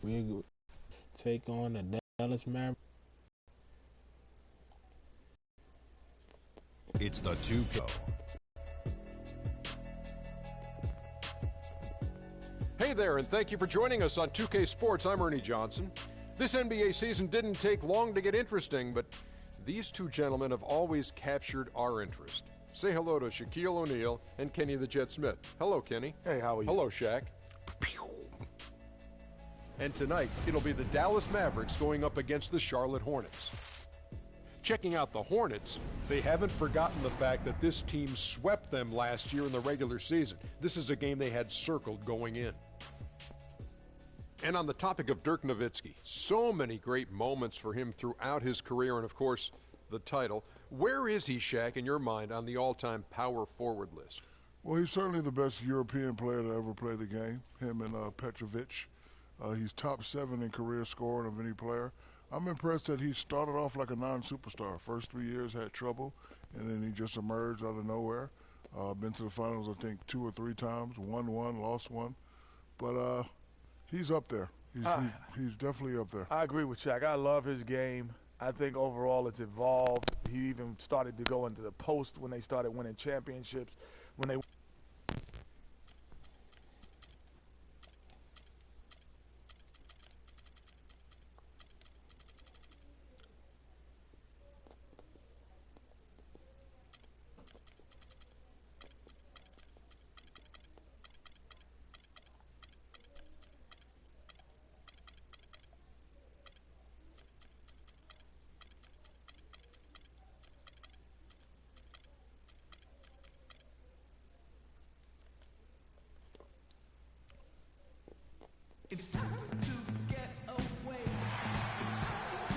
We take on the Dallas Mavericks. It's the 2K. Hey there, and thank you for joining us on 2K Sports. I'm Ernie Johnson. This NBA season didn't take long to get interesting, but these two gentlemen have always captured our interest. Say hello to Shaquille O'Neal and Kenny the Jet Smith. Hello, Kenny. Hey, how are you? Hello, Shaq. And tonight, it'll be the Dallas Mavericks going up against the Charlotte Hornets. Checking out the Hornets, they haven't forgotten the fact that this team swept them last year in the regular season. This is a game they had circled going in. And on the topic of Dirk Nowitzki, so many great moments for him throughout his career and, of course, the title. Where is he, Shaq, in your mind, on the all-time power forward list? Well, he's certainly the best European player to ever play the game, him and Petrovic. He's top 7 in career scoring of any player. I'm impressed that he started off like a non-superstar. First 3 years had trouble, and then he just emerged out of nowhere. Been to the finals, I think, 2 or 3 times, won one, lost one. But he's up there. He's definitely up there. I agree with Shaq. I love his game. I think overall it's evolved. He even started to go into the post when they started winning championships. When they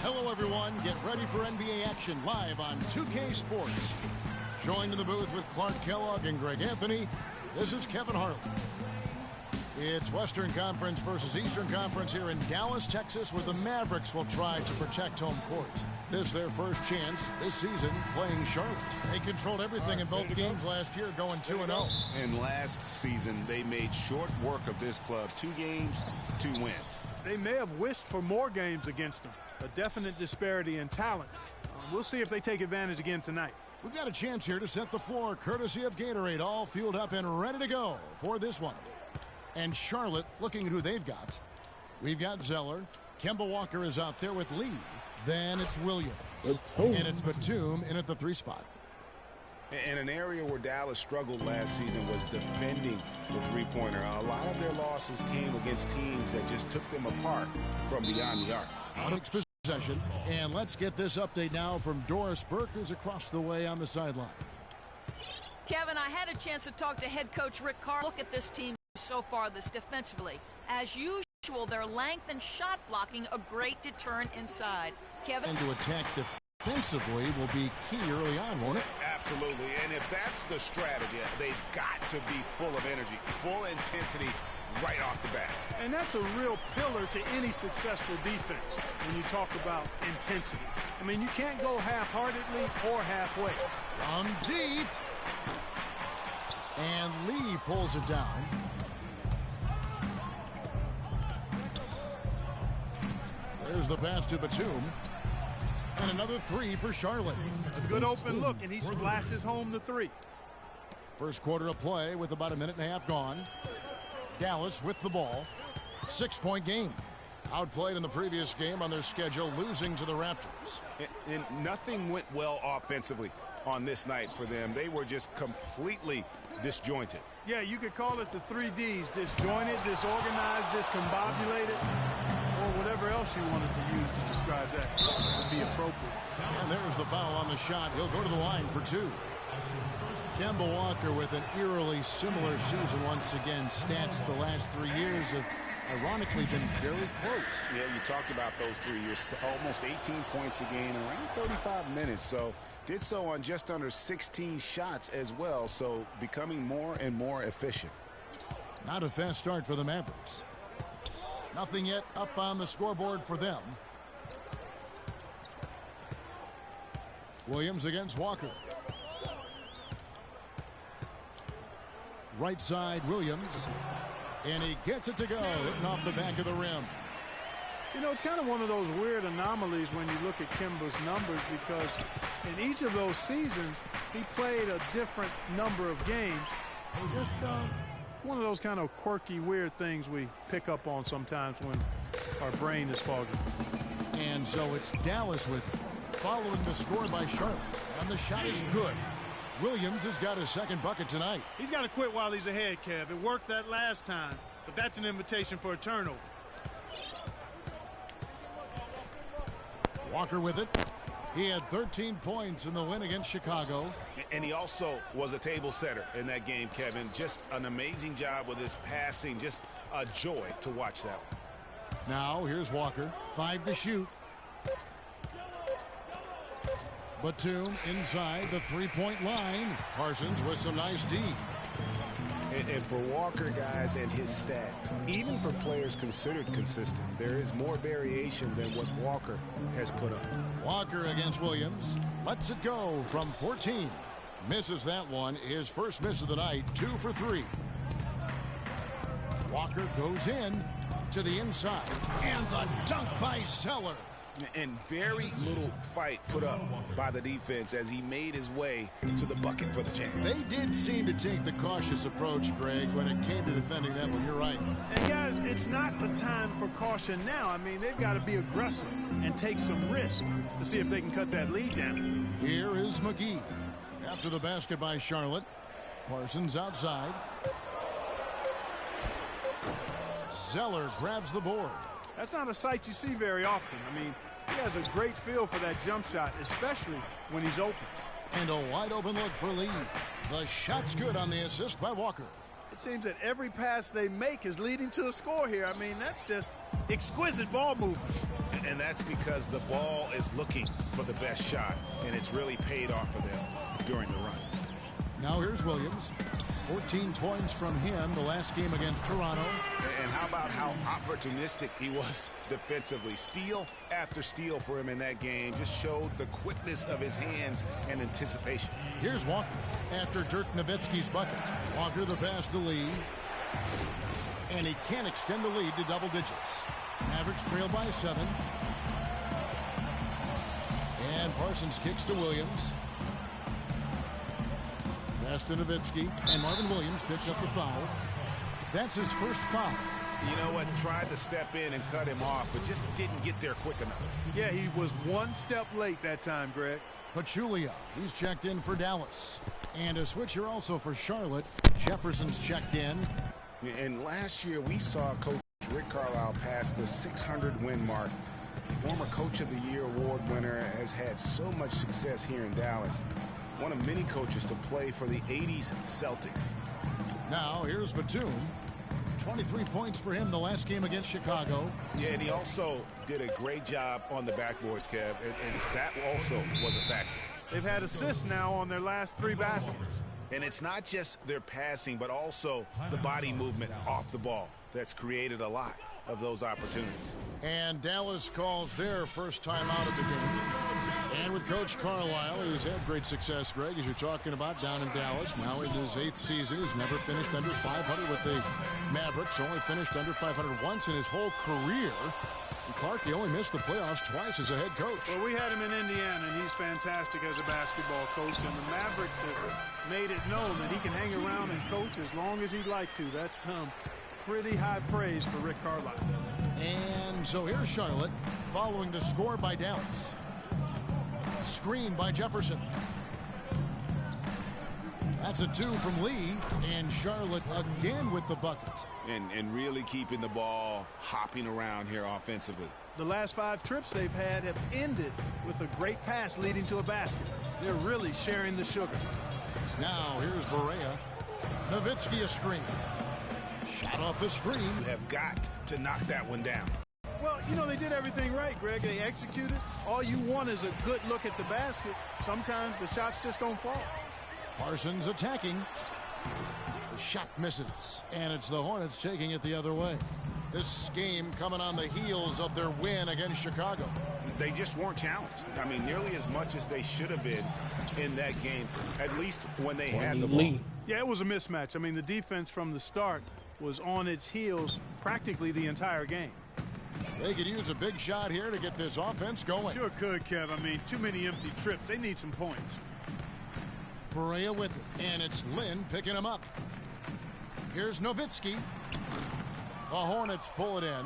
Hello, everyone. Get ready for NBA action live on 2K Sports. Joined in the booth with Clark Kellogg and Greg Anthony, this is Kevin Harlan. It's Western Conference versus Eastern Conference here in Dallas, Texas, where the Mavericks will try to protect home court. This is their first chance this season playing Charlotte. They controlled everything in both games last year, going 2-0. And last season, they made short work of this club. 2 games, 2 wins. They may have wished for more games against them. A definite disparity in talent. We'll see if they take advantage again tonight. We've got a chance here to set the floor, courtesy of Gatorade, all fueled up and ready to go for this one. And Charlotte, looking at who they've got. We've got Zeller. Kemba Walker is out there with Lee. Then it's Williams. And it's Batum in at the 3 spot. And an area where Dallas struggled last season was defending the three-pointer. A lot of their losses came against teams that just took them apart from beyond the arc. Out of possession. And let's get this update now from Doris Burke, who's across the way on the sideline. Kevin, I had a chance to talk to head coach Rick Carr. Look at this team so far this defensively. As usual, their length and shot blocking a great deterrent inside. Kevin? And to attack defensively will be key early on, won't it? Absolutely. And if that's the strategy, they've got to be full of energy, full intensity right off the bat. And that's a real pillar to any successful defense when you talk about intensity. I mean, you can't go half-heartedly or halfway. From deep. And Lee pulls it down. There's the pass to Batum. And another 3 for Charlotte. A good open look, and he splashes home the 3. First quarter of play with about a minute and a half gone. Dallas with the ball. 6-point game. Outplayed in the previous game on their schedule, losing to the Raptors. And nothing went well offensively on this night for them. They were just completely disjointed. Yeah, you could call it the 3 Ds. Disjointed, disorganized, discombobulated, or whatever else you wanted to use to describe that would be appropriate. And there's the foul on the shot. He'll go to the line for 2. Kemba Walker with an eerily similar season once again. Stats the last 3 years have ironically been very close. Yeah, you talked about those 3 years. Almost 18 points a game, around 35 minutes. So did so on just under 16 shots as well. So becoming more and more efficient. Not a fast start for the Mavericks. Nothing yet up on the scoreboard for them. Williams against Walker. Right side, Williams. And he gets it to go, hitting off the back of the rim. You know, it's kind of one of those weird anomalies when you look at Kemba's numbers, because in each of those seasons, he played a different number of games. Just one of those kind of quirky, weird things we pick up on sometimes when our brain is foggy. And so it's Dallas with it, following the score by Charlotte. And the shot is good. Williams has got his second bucket tonight. He's got to quit while he's ahead, Kev. It worked that last time, but that's an invitation for a turnover. Walker with it. He had 13 points in the win against Chicago. And he also was a table setter in that game, Kevin. Just an amazing job with his passing. Just a joy to watch that one. Now here's Walker. 5 to shoot. Batum inside the three-point line. Parsons with some nice D. And for Walker, guys, and his stats, even for players considered consistent, there is more variation than what Walker has put up. Walker against Williams. Lets it go from 14. Misses that one. His first miss of the night. 2 for 3. Walker goes in to the inside. And the dunk by Zeller. And very little fight put up by the defense as he made his way to the bucket for the jam. They did seem to take the cautious approach, Greg, when it came to defending that one. You're right. And guys, it's not the time for caution now. I mean, they've got to be aggressive and take some risk to see if they can cut that lead down. Here is McGee. After the basket by Charlotte. Parsons outside. Zeller grabs the board. That's not a sight you see very often. I mean, he has a great feel for that jump shot, especially when he's open. And a wide open look for Lee. The shot's good on the assist by Walker. It seems that every pass they make is leading to a score here. I mean, that's just exquisite ball movement. And that's because the ball is looking for the best shot, and it's really paid off for them during the run. Now here's Williams. 14 points from him the last game against Toronto. And how about how opportunistic he was defensively? Steal after steal for him in that game just showed the quickness of his hands and anticipation. Here's Walker after Dirk Nowitzki's bucket. Walker the pass to Lee. And he can't extend the lead to double digits. Mavericks trail by 7. And Parsons kicks to Williams. Pass to Nowitzki, and Marvin Williams picks up the foul. That's his first foul. You know what? Tried to step in and cut him off, but just didn't get there quick enough. Yeah, he was one step late that time, Greg. Pachulia, he's checked in for Dallas. And a switcher also for Charlotte. Jefferson's checked in. And last year we saw Coach Rick Carlisle pass the 600-win mark. Former Coach of the Year award winner, has had so much success here in Dallas. One of many coaches to play for the 80s Celtics. Now here's Batum. 23 points for him the last game against Chicago. Yeah, and he also did a great job on the backboards, Kev, and that also was a factor. They've had assists now on their last 3 baskets. And it's not just their passing, but also the body movement off the ball that's created a lot of those opportunities. And Dallas calls their first time out of the game. And with Coach Carlisle, who's had great success, Greg, as you're talking about, down in Dallas. Now in his 8th season, he's never finished under 500 with the Mavericks. Only finished under 500 once in his whole career. And Clark, he only missed the playoffs twice as a head coach. Well, we had him in Indiana, and he's fantastic as a basketball coach. And the Mavericks have made it known that he can hang around and coach as long as he'd like to. That's pretty high praise for Rick Carlisle. And so here's Charlotte following the score by Dallas. Screen by Jefferson. That's a 2 from Lee, and Charlotte again with the bucket. And really keeping the ball hopping around here offensively. The last 5 trips they've had have ended with a great pass leading to a basket. They're really sharing the sugar. Now here's Barea. Nowitzki a screen. Shot off the screen. You have got to knock that one down. Well, you know, they did everything right, Greg. They executed. All you want is a good look at the basket. Sometimes the shots just don't fall. Parsons attacking. The shot misses. And it's the Hornets taking it the other way. This game coming on the heels of their win against Chicago. They just weren't challenged. I mean, nearly as much as they should have been in that game, at least when they had the ball. Yeah, it was a mismatch. I mean, the defense from the start was on its heels practically the entire game. They could use a big shot here to get this offense going. Sure could, Kev. I mean, too many empty trips. They need some points. Berea with it, and it's Lynn picking him up. Here's Nowitzki. The Hornets pull it in.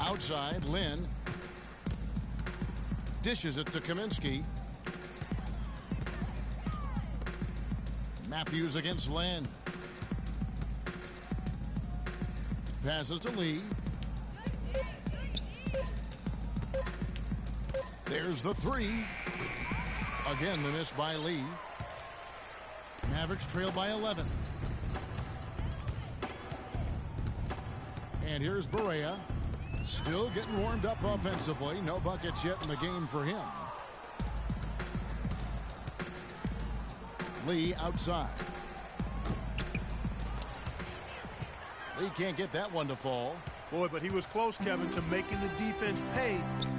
Outside, Lynn dishes it to Kaminsky. Matthews against Lynn. Passes to Lee. There's the three. Again, the miss by Lee. Mavericks trail by 11. And here's Berea. Still getting warmed up offensively. No buckets yet in the game for him. Lee outside. Lee can't get that one to fall. Boy, but he was close, Kevin, to making the defense pay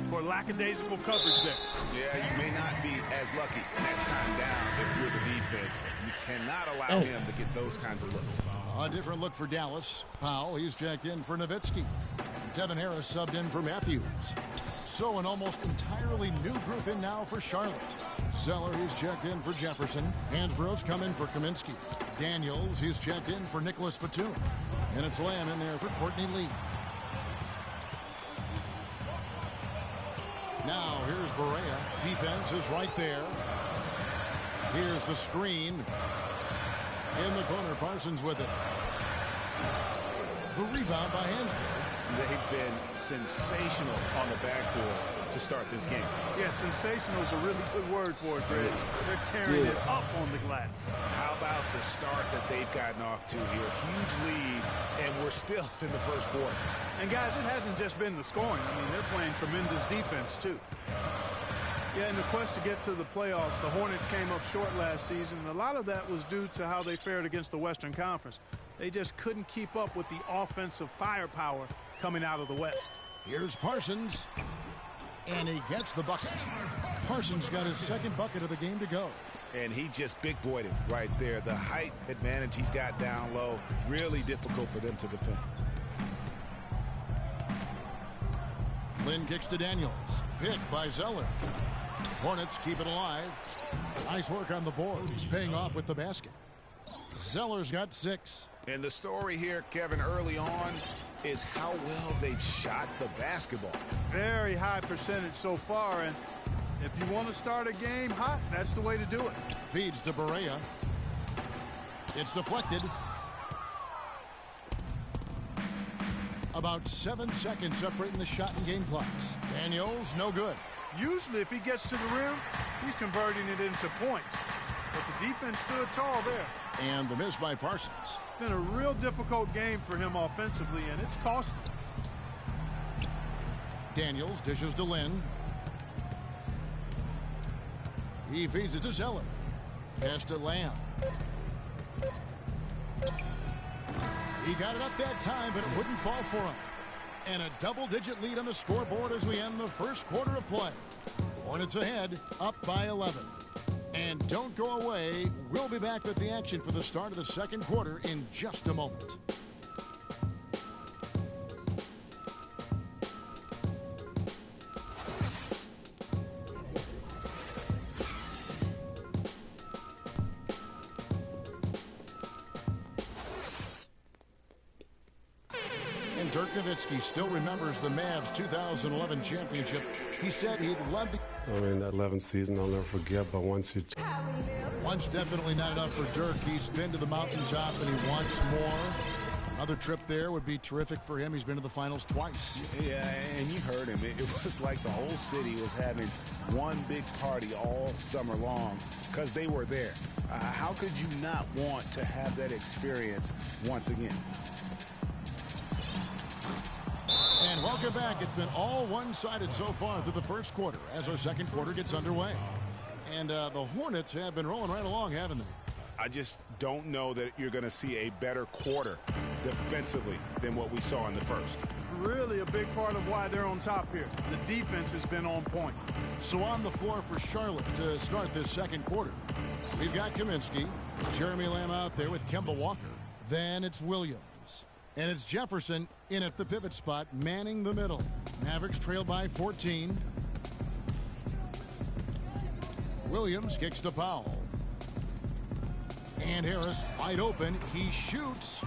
for lackadaisical coverage there. Yeah, you may not be as lucky next time down if you're the defense. You cannot allow him to get those kinds of looks. A different look for Dallas. Powell, he's checked in for Nowitzki. Devin Harris subbed in for Matthews. So an almost entirely new group in now for Charlotte. Zeller, he's checked in for Jefferson. Hansbrough's come in for Kaminsky. Daniels, he's checked in for Nicholas Batum. And it's Lamb in there for Courtney Lee. Now here's Berea. Defense is right there. Here's the screen. In the corner, Parsons with it. The rebound by Hansbrough. They've been sensational on the backboard to start this game. Yeah, sensational is a really good word for it, Greg. They're tearing it up on the glass. How about the start that they've gotten off to here? Huge lead, and we're still in the first quarter. And, guys, it hasn't just been the scoring. I mean, they're playing tremendous defense, too. Yeah, in the quest to get to the playoffs, the Hornets came up short last season. A lot of that was due to how they fared against the Western Conference. They just couldn't keep up with the offensive firepower coming out of the West. Here's Parsons. And he gets the bucket. Parsons got his second bucket of the game to go. And he just big-boyed it right there. The height advantage he's got down low, really difficult for them to defend. Lynn kicks to Daniels. Pick by Zeller. Hornets keep it alive. Nice work on the board. He's paying off with the basket. Zeller's got 6. And the story here, Kevin, early on is how well they've shot the basketball. Very high percentage so far, and if you want to start a game hot, that's the way to do it. Feeds to Berea. It's deflected. About 7 seconds separating the shot and game clocks. Daniels, no good. Usually if he gets to the rim, he's converting it into points. But the defense stood tall there. And the miss by Parsons. It's been a real difficult game for him offensively, and it's costly. Daniels dishes to Lynn. He feeds it to Zeller. Pass to Lamb. He got it up that time, but it wouldn't fall for him. And a double-digit lead on the scoreboard as we end the first quarter of play. Hornets ahead, up by 11. And don't go away. We'll be back with the action for the start of the second quarter in just a moment. And Dirk Nowitzki still remembers the Mavs 2011 championship. He said he'd love to... I mean, that 11th season I'll never forget, but once definitely not enough for Dirk. He's been to the mountaintop and he wants more. Another trip there would be terrific for him. He's been to the finals twice. Yeah, and you heard him. It was like the whole city was having one big party all summer long because they were there. How could you not want to have that experience once again? And welcome back. It's been all one-sided so far through the first quarter as our second quarter gets underway. And the Hornets have been rolling right along, haven't they? I just don't know that you're going to see a better quarter defensively than what we saw in the first. Really a big part of why they're on top here. The defense has been on point. So on the floor for Charlotte to start this second quarter, we've got Kaminsky, Jeremy Lamb out there with Kemba Walker. Then it's Williams. And it's Jefferson in at the pivot spot, manning the middle. Mavericks trail by 14. Williams kicks to Powell. And Harris wide open. He shoots.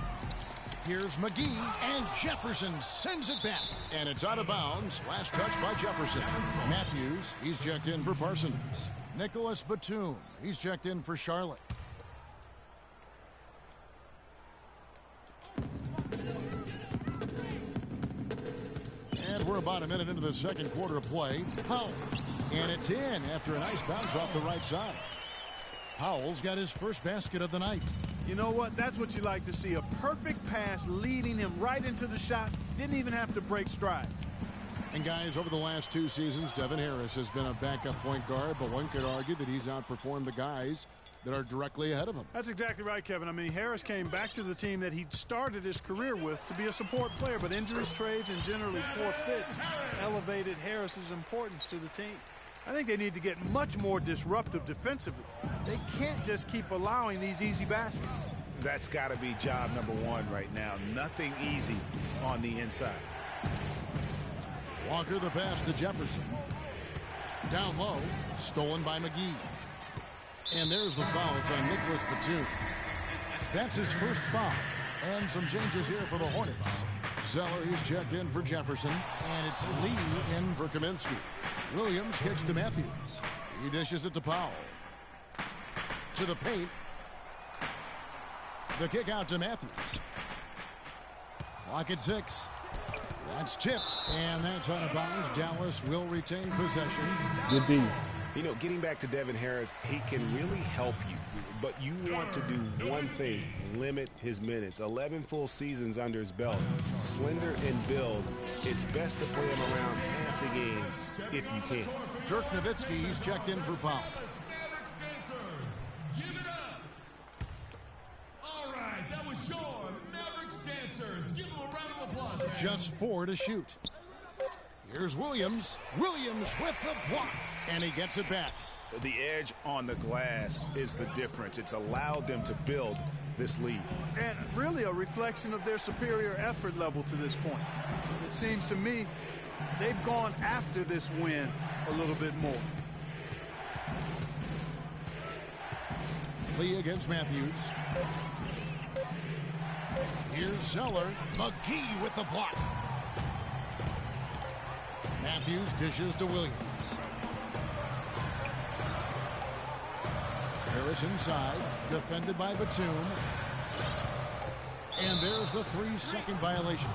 Here's McGee, and Jefferson sends it back. And it's out of bounds. Last touch by Jefferson. Matthews, he's checked in for Parsons. Nicholas Batum, he's checked in for Charlotte. And we're about a minute into the second quarter of play. Powell, and it's in after a nice bounce off the right side. Powell's got his first basket of the night. You know what? That's what you like to see. A perfect pass leading him right into the shot. Didn't even have to break stride. And guys, over the last 2 seasons, Devin Harris has been a backup point guard, but one could argue that he's outperformed the guys that are directly ahead of him. That's exactly right, Kevin. I mean, Harris came back to the team that he started his career with to be a support player, but injuries, trades, and generally poor fits elevated Harris's importance to the team. I think they need to get much more disruptive defensively. They can't just keep allowing these easy baskets. That's got to be job number 1 right now. Nothing easy on the inside. Walker the pass to Jefferson. Down low, stolen by McGee. And there's the fouls on Nicholas Batum. That's his first foul. And some changes here for the Hornets. Zeller, he's checked in for Jefferson. And it's Lee in for Kaminsky. Williams kicks to Matthews. He dishes it to Powell. To the paint. The kick out to Matthews. Clock at 6. That's tipped, and that's out of bounds. Dallas will retain possession. Good D. You know, getting back to Devin Harris, he can really help you. But you want to do one thing, limit his minutes. 11 full seasons under his belt. Slender in build. It's best to play him around half the game if you can. Dirk Nowitzki, he's checked in for Powell. Just 4 to shoot. Here's Williams. Williams with the block. And he gets it back. The edge on the glass is the difference. It's allowed them to build this lead. And really a reflection of their superior effort level to this point. It seems to me they've gone after this win a little bit more. Lee against Matthews. Here's Zeller. McGee with the block. Matthews dishes to Williams. Harris inside, defended by Batum. And there's the 3-second violation.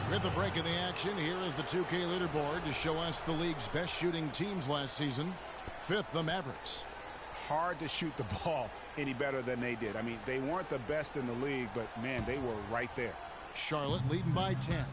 With the break in the action, here is the 2K leaderboard to show us the league's best shooting teams last season. 5th, the Mavericks. Hard to shoot the ball any better than they did. I mean, they weren't the best in the league, but, man, they were right there. Charlotte leading by 10.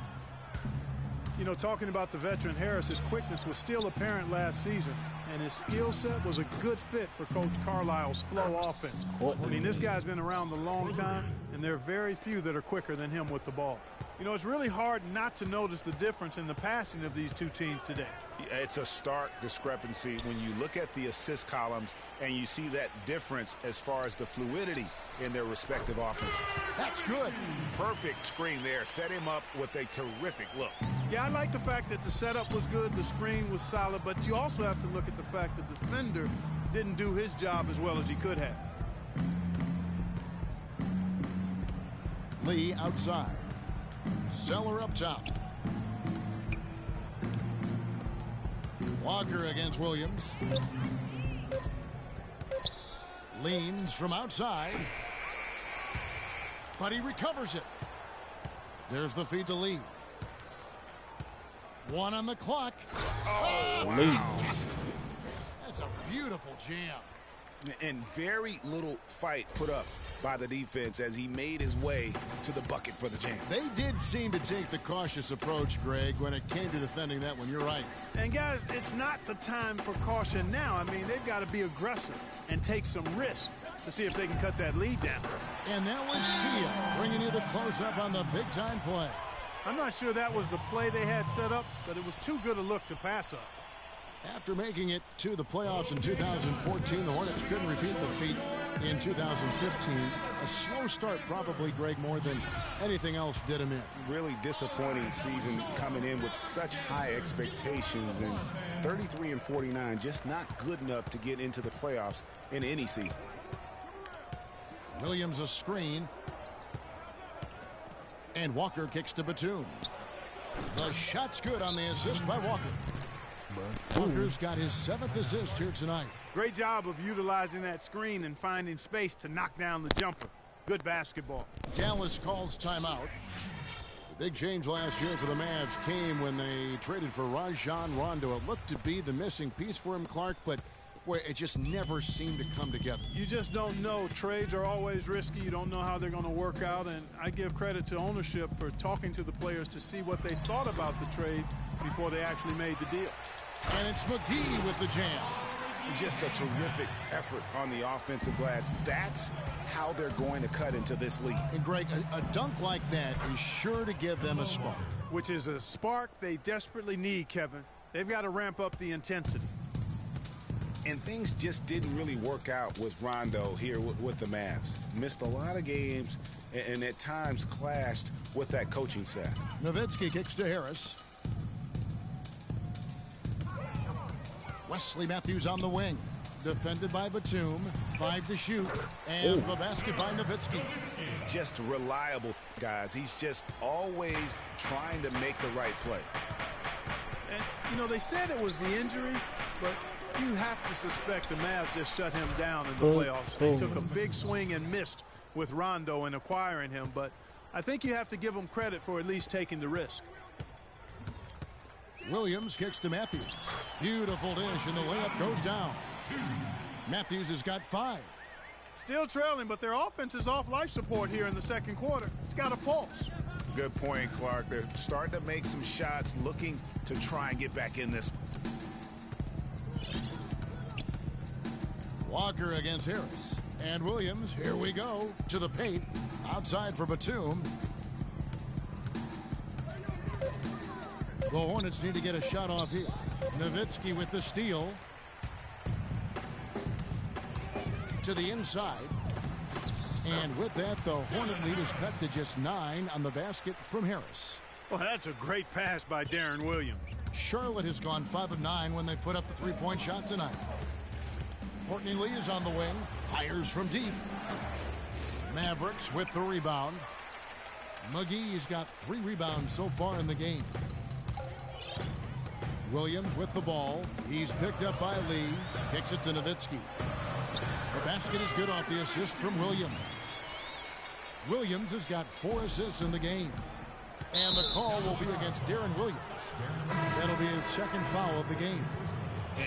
You know, talking about the veteran Harris, his quickness was still apparent last season, and his skill set was a good fit for Coach Carlisle's flow offense. I mean, this guy's been around a long time, and there are very few that are quicker than him with the ball. You know, it's really hard not to notice the difference in the passing of these two teams today. It's a stark discrepancy when you look at the assist columns and you see that difference as far as the fluidity in their respective offenses. That's good. Perfect screen there. Set him up with a terrific look. Yeah, I like the fact that the setup was good, the screen was solid, but you also have to look at the fact that the defender didn't do his job as well as he could have. Lee outside. Zeller up top. Walker against Williams. Leans from outside. But he recovers it. There's the feed to Lee. 1 on the clock. Oh, wow. That's a beautiful jam. And very little fight put up by the defense as he made his way to the bucket for the jam. They did seem to take the cautious approach, Greg, when it came to defending that one. You're right. And, guys, it's not the time for caution now. I mean, they've got to be aggressive and take some risks to see if they can cut that lead down. And that was Kia bringing you the close-up on the big-time play. I'm not sure that was the play they had set up, but it was too good a look to pass up. After making it to the playoffs in 2014, the Hornets couldn't repeat the feat in 2015. A slow start probably, Greg, more than anything else did him in. Really disappointing season coming in with such high expectations, and 33-49, just not good enough to get into the playoffs in any season. Williams a screen. And Walker kicks to Batum. The shot's good on the assist by Walker. Walker's got his 7th assist here tonight. Great job of utilizing that screen and finding space to knock down the jumper. Good basketball. Dallas calls timeout. The big change last year for the Mavs came when they traded for Rajon Rondo. It looked to be the missing piece for him, Clark, but boy, it just never seemed to come together. You just don't know. Trades are always risky. You don't know how they're going to work out, and I give credit to ownership for talking to the players to see what they thought about the trade before they actually made the deal. And it's McGee with the jam. Just a terrific effort on the offensive glass. That's how they're going to cut into this league. And Greg, a dunk like that is sure to give them a spark. Which is a spark they desperately need, Kevin. They've got to ramp up the intensity. And things just didn't really work out with Rondo here with the Mavs. Missed a lot of games and at times clashed with that coaching staff. Nowitzki kicks to Harris. Wesley Matthews on the wing. Defended by Batum. 5 to shoot. And the basket by Nowitzki. Just reliable, guys. He's just always trying to make the right play. And, you know, they said it was the injury, but you have to suspect the Mavs just shut him down in the playoffs. They took a big swing and missed with Rondo in acquiring him, but I think you have to give them credit for at least taking the risk. Williams kicks to Matthews. Beautiful dish, and the layup goes down. Matthews has got 5. Still trailing, but their offense is off life support here in the second quarter. It's got a pulse. Good point, Clark. They're starting to make some shots, looking to try and get back in this. Walker against Harris. And Williams, here we go, to the paint. Outside for Batum. The Hornets need to get a shot off here. Nowitzki with the steal. To the inside. And with that, the Hornet lead is cut to just 9 on the basket from Harris. Well, that's a great pass by Darren Williams. Charlotte has gone 5 of 9 when they put up the three-point shot tonight. Courtney Lee is on the wing. Fires from deep. Mavericks with the rebound. McGee's got 3 rebounds so far in the game. Williams with the ball. He's picked up by Lee. Kicks it to Nowitzki. The basket is good off the assist from Williams. Williams has got 4 assists in the game. And the call will be against Darren Williams. That'll be his second foul of the game.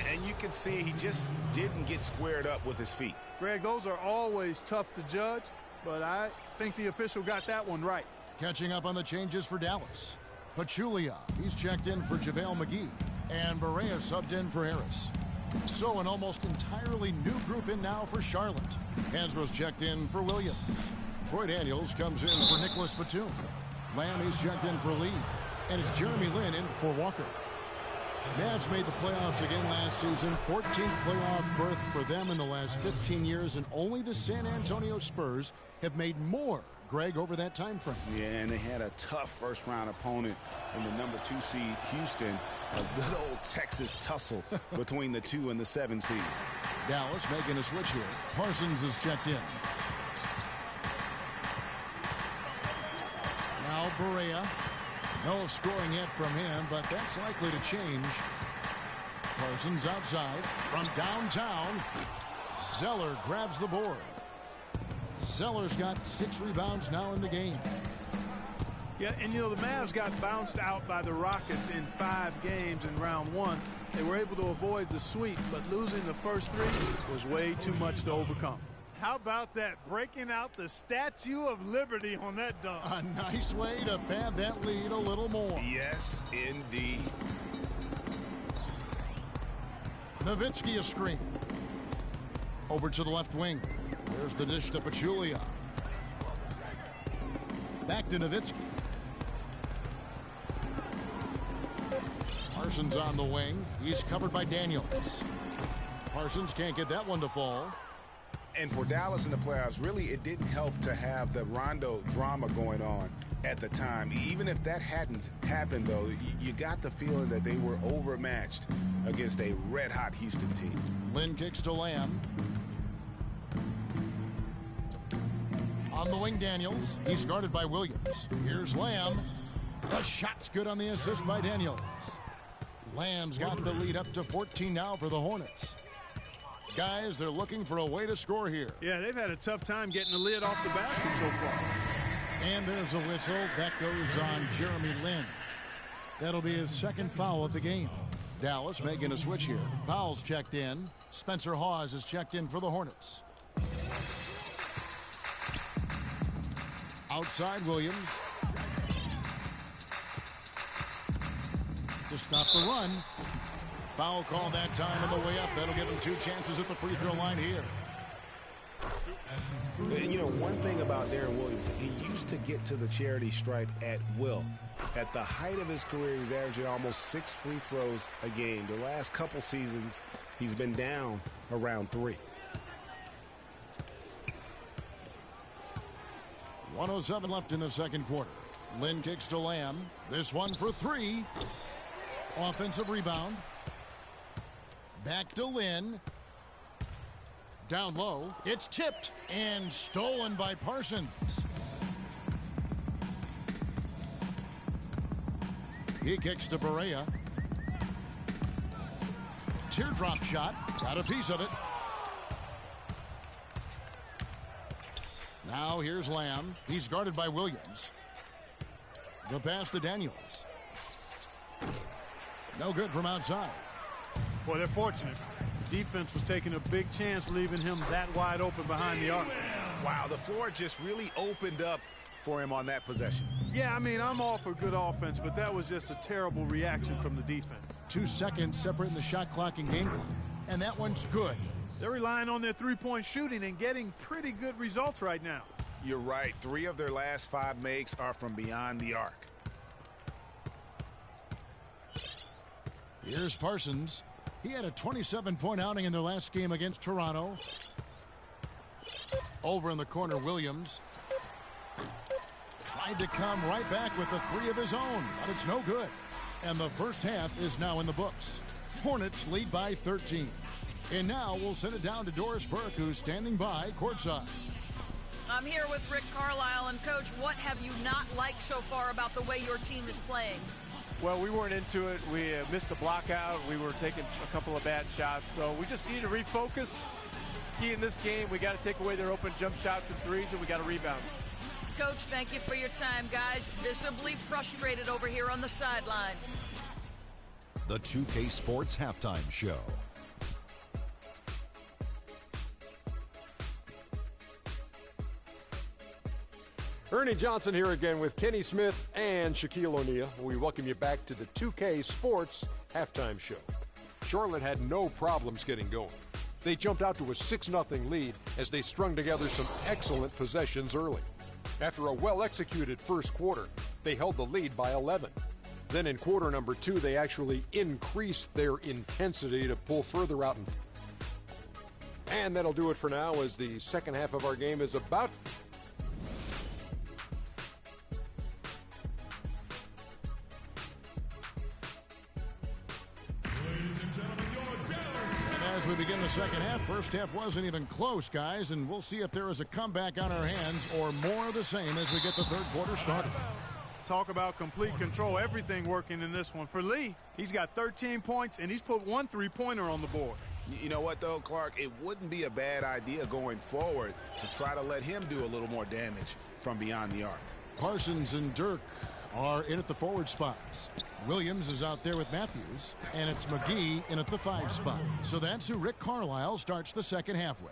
And you can see he just didn't get squared up with his feet. Greg, those are always tough to judge, but I think the official got that one right. Catching up on the changes for Dallas. Pachulia, he's checked in for JaVale McGee. And Barea subbed in for Harris. So an almost entirely new group in now for Charlotte. Hansbrough's checked in for Williams. Troy Daniels comes in for Nicholas Batum. Lamb is checked in for Lee. And it's Jeremy Lin in for Walker. Mavs made the playoffs again last season. 14th playoff berth for them in the last 15 years. And only the San Antonio Spurs have made more, Greg, over that time frame. Yeah, and they had a tough first-round opponent in the number 2 seed, Houston. A good old Texas tussle between the 2 and the 7 seeds. Dallas making a switch here. Parsons is checked in. Now Barea. No scoring yet from him, but that's likely to change. Parsons outside from downtown. Zeller grabs the board. Zeller's got 6 rebounds now in the game. Yeah, and you know, the Mavs got bounced out by the Rockets in 5 games in round 1. They were able to avoid the sweep, but losing the first 3 was way too much to overcome. How about that? Breaking out the Statue of Liberty on that dunk. A nice way to pad that lead a little more. Yes, indeed. Nowitzki a screen. Over to the left wing. There's the dish to Pachulia. Back to Nowitzki. Parsons on the wing. He's covered by Daniels. Parsons can't get that one to fall. And for Dallas in the playoffs, really, it didn't help to have the Rondo drama going on at the time. Even if that hadn't happened, though, you got the feeling that they were overmatched against a red-hot Houston team. Lynn kicks to Lamb. On the wing, Daniels. He's guarded by Williams. Here's Lamb. The shot's good on the assist by Daniels. Lamb's got the lead up to 14 now for the Hornets. Guys, they're looking for a way to score here. Yeah, they've had a tough time getting the lid off the basket so far. And there's a whistle. That goes on Jeremy Lin. That'll be his second foul of the game. Dallas making a switch here. Fouls checked in. Spencer Hawes is checked in for the Hornets. Outside Williams. To stop the run. Foul call that time on the way up. That'll give him 2 chances at the free throw line here. You know, one thing about Darren Williams, he used to get to the charity stripe at will. At the height of his career, he was averaging almost 6 free throws a game. The last couple seasons, he's been down around 3. 1:07 left in the second quarter. Lynn kicks to Lamb. This one for 3. Offensive rebound. Back to Lynn. Down low. It's tipped and stolen by Parsons. He kicks to Barea. Teardrop shot. Got a piece of it. Now here's Lamb. He's guarded by Williams. The pass to Daniels. No good from outside. Boy, they're fortunate. The defense was taking a big chance leaving him that wide open behind the arc. Wow, the floor just really opened up for him on that possession. Yeah, I mean, I'm all for good offense, but that was just a terrible reaction from the defense. 2 seconds separating the shot clock and game clock. And that one's good. They're relying on their three-point shooting and getting pretty good results right now. You're right. 3 of their last 5 makes are from beyond the arc. Here's Parsons. He had a 27-point outing in their last game against Toronto. Over in the corner, Williams. Tried to come right back with the 3 of his own, but it's no good. And the first half is now in the books. Hornets lead by 13. And now we'll send it down to Doris Burke, who's standing by courtside. I'm here with Rick Carlisle. And, Coach, what have you not liked so far about the way your team is playing? Well, we weren't into it. We missed a block out. We were taking a couple of bad shots. So we just need to refocus. Key in this game, we got to take away their open jump shots and threes, and we got to rebound. Coach, thank you for your time, guys. Visibly frustrated over here on the sideline. The 2K Sports Halftime Show. Ernie Johnson here again with Kenny Smith and Shaquille O'Neal. We welcome you back to the 2K Sports Halftime Show. Charlotte had no problems getting going. They jumped out to a 6-0 lead as they strung together some excellent possessions early. After a well-executed first quarter, they held the lead by 11. Then in quarter number 2, they actually increased their intensity to pull further out. And that'll do it for now, as the second half of our game is about as we begin the second half. First half wasn't even close, guys, and we'll see if there is a comeback on our hands or more of the same as we get the third quarter started. Talk about complete control. Everything working in this one. For Lee, he's got 13 points, and he's put 1 3-pointer on the board. You know what, though, Clark? It wouldn't be a bad idea going forward to try to let him do a little more damage from beyond the arc. Parsons and Dirk are in at the forward spots. Williams is out there with Matthews, and it's McGee in at the 5 spot. So that's who Rick Carlisle starts the second half with.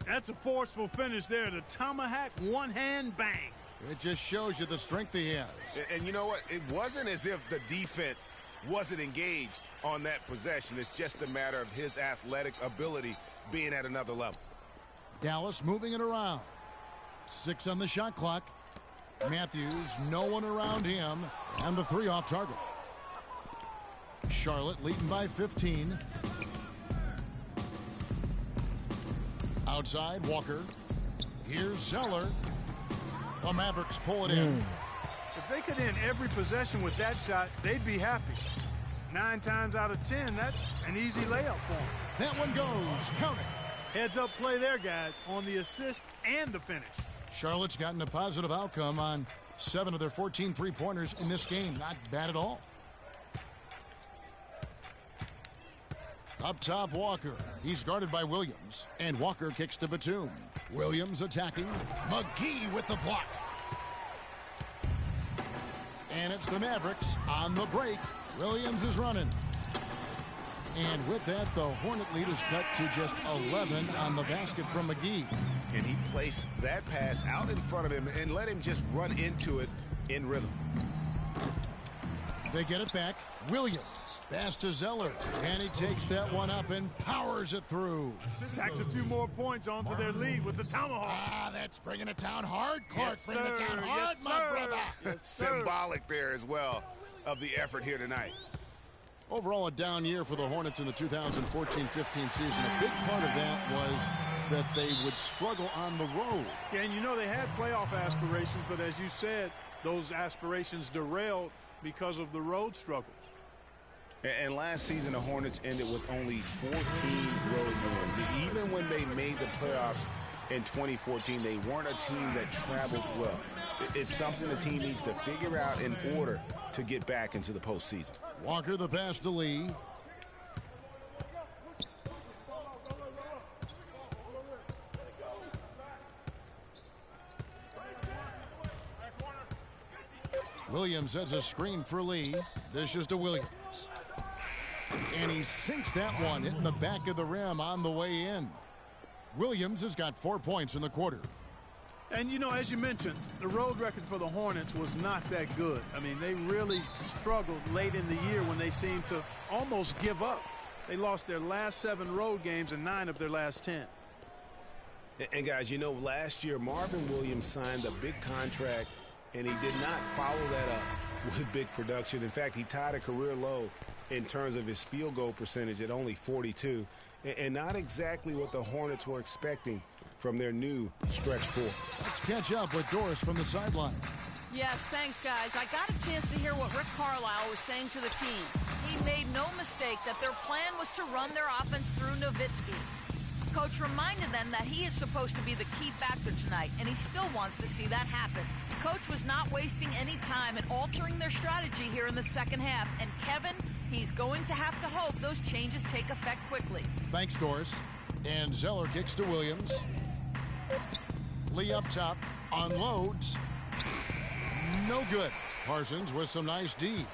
That's a forceful finish there. The tomahawk, one-hand bang. It just shows you the strength he has. And you know what? It wasn't as if the defense wasn't engaged on that possession. It's just a matter of his athletic ability being at another level. Dallas moving it around. 6 on the shot clock. Matthews, no one around him, and the 3 off target. Charlotte leading by 15. Outside, Walker. Here's Zeller. The Mavericks pull it in. If they could end every possession with that shot, they'd be happy. 9 times out of 10, that's an easy layup for them. That one goes. Count it. Heads up play there, guys, on the assist and the finish. Charlotte's gotten a positive outcome on 7 of their 14 three-pointers in this game. Not bad at all. Up top, Walker. He's guarded by Williams. And Walker kicks to Batum. Williams attacking. McGee with the block. And it's the Mavericks on the break. Williams is running. And with that, the Hornet lead is cut to just 11 on the basket from McGee. And he placed that pass out in front of him and let him just run into it in rhythm. They get it back. Williams. Pass to Zeller. And he takes that one up and powers it through. Stacks a few more points onto their lead with the tomahawk. Ah, that's bringing it down hard, Clark. Yes, bringing it down hard, yes, my brother. Yes, Symbolic there as well of the effort here tonight. Overall, a down year for the Hornets in the 2014-15 season. A big part of that was that they would struggle on the road. Yeah, and you know they had playoff aspirations, but as you said, those aspirations derailed because of the road struggles. And last season, the Hornets ended with only 14 road wins. Even when they made the playoffs in 2014, they weren't a team that traveled well. It's something the team needs to figure out in order to get back into the postseason. Walker the pass to Lee. Williams sets a screen for Lee. Dishes to Williams. And he sinks that one, hitting the back of the rim on the way in. Williams has got 4 points in the quarter. And, you know, as you mentioned, the road record for the Hornets was not that good. I mean, they really struggled late in the year when they seemed to almost give up. They lost their last 7 road games and 9 of their last 10. And, guys, you know, last year Marvin Williams signed a big contract, and he did not follow that up with big production. In fact, he tied a career low in terms of his field goal percentage at only 42, and not exactly what the Hornets were expecting from their new stretch 4. Let's catch up with Doris from the sideline. Yes, thanks, guys. I got a chance to hear what Rick Carlisle was saying to the team. He made no mistake that their plan was to run their offense through Nowitzki. Coach reminded them that he is supposed to be the key factor tonight, and he still wants to see that happen. Coach was not wasting any time in altering their strategy here in the second half, and Kevin, he's going to have to hope those changes take effect quickly. Thanks, Doris. And Zeller kicks to Williams. Lee up top, unloads. No good. Parsons with some nice D.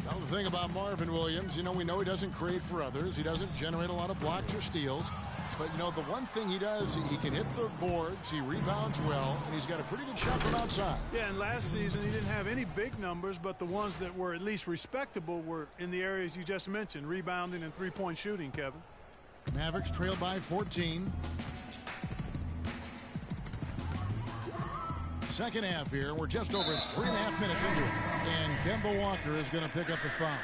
Now, the thing about Marvin Williams, you know, we know he doesn't create for others. He doesn't generate a lot of blocks or steals. But, you know, the one thing he does, he can hit the boards, he rebounds well, and he's got a pretty good shot from outside. Yeah, and last season he didn't have any big numbers, but the ones that were at least respectable were in the areas you just mentioned, rebounding and three-point shooting, Kevin. Mavericks trail by 14. Second half here. We're just over 3.5 minutes into it. And Kemba Walker is going to pick up the foul.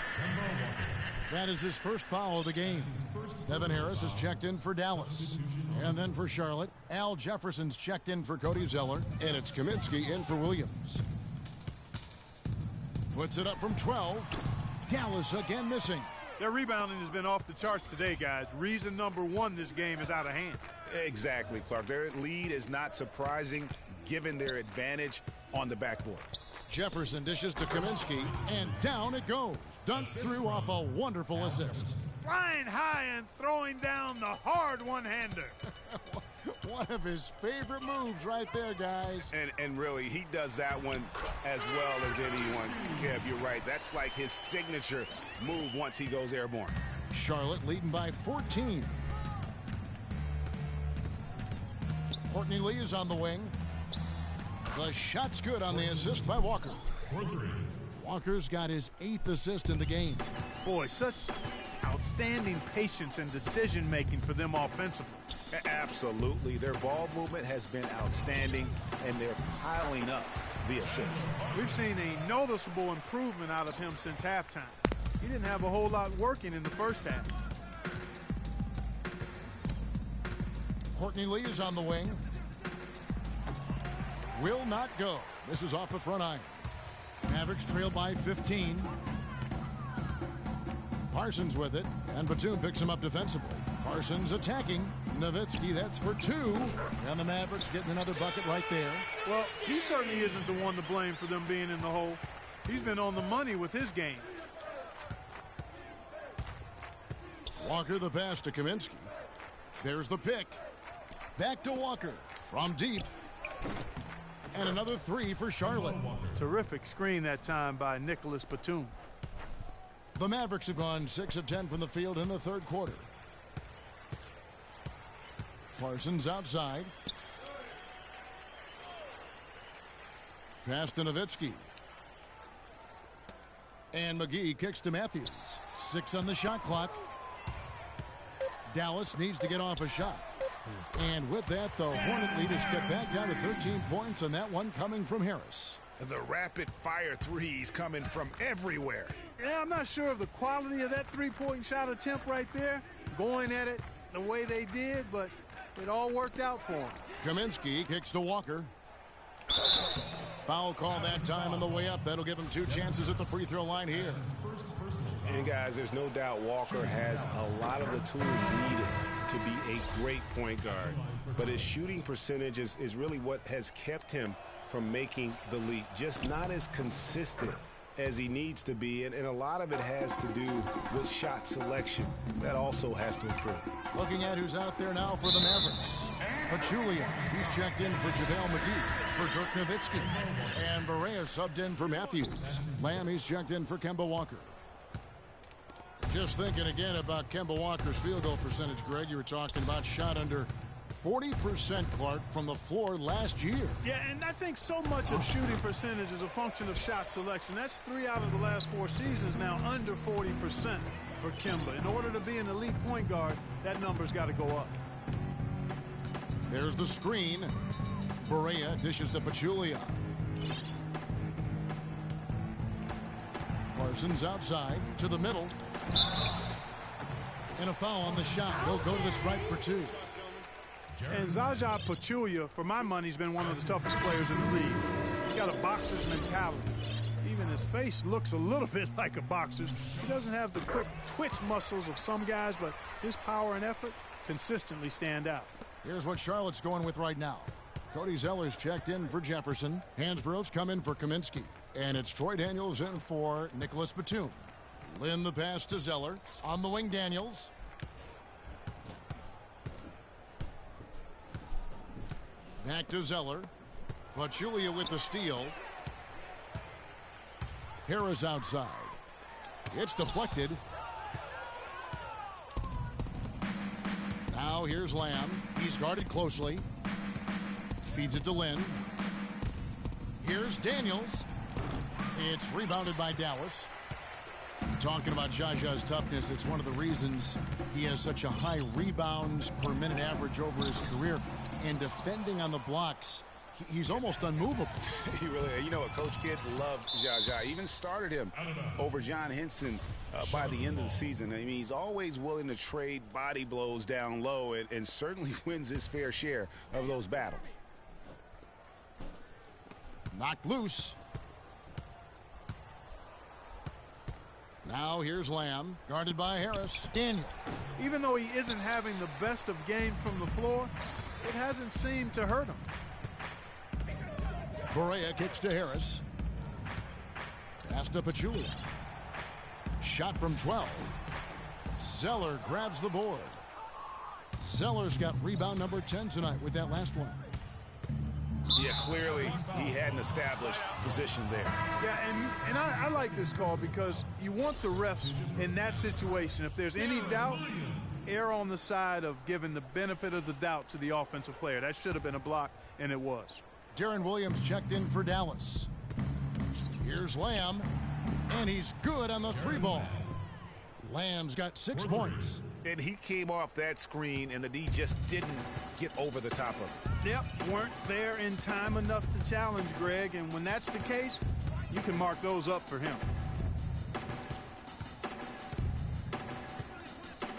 That is his first foul of the game. Devin Harris is checked in for Dallas. And then for Charlotte, Al Jefferson's checked in for Cody Zeller. And it's Kaminsky in for Williams. Puts it up from 12. Dallas again missing. Their rebounding has been off the charts today, guys. Reason number 1, this game is out of hand. Exactly, Clark. Their lead is not surprising given their advantage on the backboard. Jefferson dishes to Kaminsky, and down it goes. Dunked through off a wonderful assist. Flying high and throwing down the hard one-hander. One of his favorite moves right there, guys. And really, he does that one as well as anyone. Kev, you're right. That's like his signature move once he goes airborne. Charlotte leading by 14. Courtney Lee is on the wing. The shot's good on the assist by Walker. Walker's got his 8th assist in the game. Boy, such outstanding patience and decision-making for them offensively. Absolutely. Their ball movement has been outstanding, and they're piling up the assists. We've seen a noticeable improvement out of him since halftime. He didn't have a whole lot working in the first half. Courtney Lee is on the wing. Will not go. This is off the front iron. Mavericks trail by 15. Parsons with it, and Batum picks him up defensively. Parsons attacking. Nowitzki, that's for 2. And the Mavericks getting another bucket right there. Well, he certainly isn't the one to blame for them being in the hole. He's been on the money with his game. Walker the pass to Kaminsky. There's the pick. Back to Walker from deep. And another 3 for Charlotte. Terrific screen that time by Nicholas Batum. The Mavericks have gone 6 of 10 from the field in the third quarter. Parsons outside. Pass to Nowitzki. And McGee kicks to Matthews. 6 on the shot clock. Dallas needs to get off a shot. And with that, the Hornet leaders get back down to 13 points, and that one coming from Harris. The rapid-fire threes coming from everywhere. Yeah, I'm not sure of the quality of that three-point shot attempt right there, going at it the way they did, but it all worked out for him. Kaminsky kicks to Walker. Foul call that time on the way up. That'll give him 2 chances at the free throw line here. And guys, there's no doubt Walker has a lot of the tools needed to be a great point guard. But his shooting percentage is really what has kept him from making the leap. Just not as consistent as he needs to be. And a lot of it has to do with shot selection. That also has to improve. Looking at who's out there now for the Mavericks. Pachulia, he's checked in for JaVale McGee, for Dirk Nowitzki. And Barea subbed in for Matthews. Lamb, he's checked in for Kemba Walker. Just thinking again about Kemba Walker's field goal percentage, Greg. You were talking about shot under 40%, Clark, from the floor last year. Yeah, and I think so much of shooting percentage is a function of shot selection. That's 3 out of the last 4 seasons now under 40% for Kemba. In order to be an elite point guard, that number's got to go up. There's the screen. Barea dishes to Pachulia. Parsons outside to the middle. And a foul on the shot. They'll go to the stripe for 2. And Zaza Pachulia, for my money, has been one of the toughest players in the league. He's got a boxer's mentality. Even his face looks a little bit like a boxer's. He doesn't have the quick twitch muscles of some guys, but his power and effort consistently stand out. Here's what Charlotte's going with right now. Cody Zeller's checked in for Jefferson. Hansborough's come in for Kaminsky. And it's Troy Daniels in for Nicholas Batum. Lynn the pass to Zeller. On the wing, Daniels. Back to Zeller. Pachulia with the steal. Harris outside. It's deflected. Now here's Lamb. He's guarded closely. Feeds it to Lynn. Here's Daniels. It's rebounded by Dallas. Talking about Jaja's toughness, it's one of the reasons he has such a high rebounds per minute average over his career. And defending on the blocks, he's almost unmovable. He really, you know what, Coach Kidd loves Jaja. Even started him over John Henson by the end of the season. I mean, he's always willing to trade body blows down low and certainly wins his fair share of those battles. Knocked loose. Now here's Lamb, guarded by Harris. Daniels. Even though he isn't having the best of games from the floor, it hasn't seemed to hurt him. Barea kicks to Harris. Pass to Pachulia. Shot from 12. Zeller grabs the board. Zeller's got rebound number 10 tonight with that last one. Yeah, clearly he had an established position there. Yeah, and I like this call because you want the refs in that situation. If there's any doubt, err on the side of giving the benefit of the doubt to the offensive player. That should have been a block, and it was. Darren Williams checked in for Dallas. Here's Lamb, and he's good on the 3-ball. Lamb's got 6 points. And he came off that screen, and the D just didn't get over the top of it. Yep, weren't there in time enough to challenge Greg, and when that's the case, you can mark those up for him.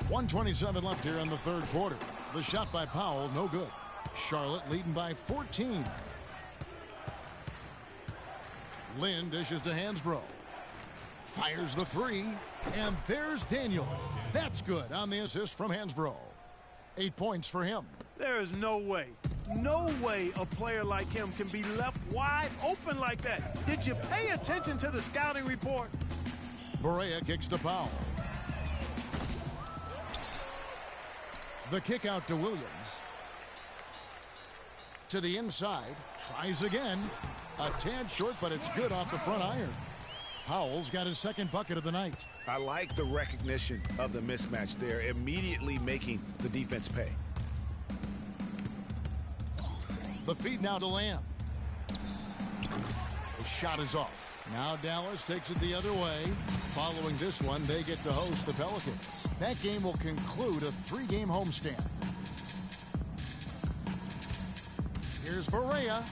1:27 left here in the third quarter. The shot by Powell, no good. Charlotte leading by 14. Lynn dishes to Hansbrough. Fires the three. And there's Daniels. That's good on the assist from Hansbrough. 8 points for him. There is no way a player like him can be left wide open like that. Did you pay attention to the scouting report? Barea kicks to Powell. The kick out to Williams. To the inside. Tries again. A tad short, but it's good off the front iron. Powell's got his second bucket of the night. I like the recognition of the mismatch there, immediately making the defense pay. The feed now to Lamb. The shot is off. Now Dallas takes it the other way. Following this one, they get to host the Pelicans. That game will conclude a 3-game homestand. Here's Barea.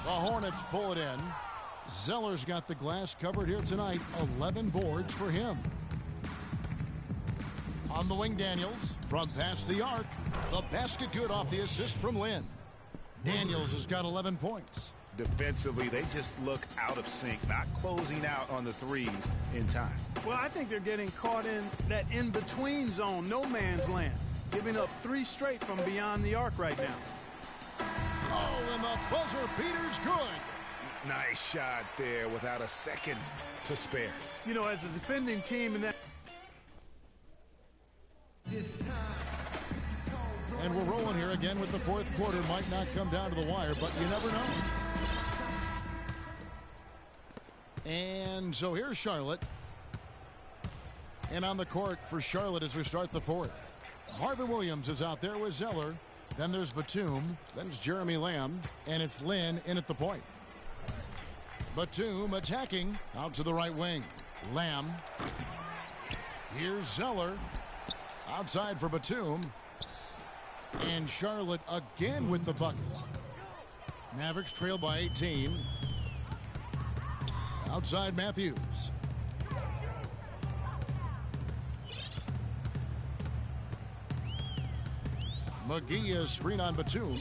The Hornets pull it in. Zeller's got the glass covered here tonight. 11 boards for him. On the wing, Daniels. From past the arc. The basket good off the assist from Lynn. Daniels has got 11 points. Defensively, they just look out of sync, not closing out on the threes in time. Well, I think they're getting caught in that in-between zone, no man's land, giving up 3 straight from beyond the arc right now. Oh, and the buzzer beater's good. Nice shot there without a second to spare. You know, as a defending team in that... And we're rolling here again with the fourth quarter. Might not come down to the wire, but you never know. And so here's Charlotte. And on the court for Charlotte as we start the fourth. Marvin Williams is out there with Zeller. Then there's Batum. Then it's Jeremy Lamb. And it's Lynn in at the point. Batum attacking out to the right wing. Lamb. Here's Zeller. Outside for Batum. And Charlotte again with the bucket. Mavericks trail by 18. Outside Matthews. McGee is screen on Batum.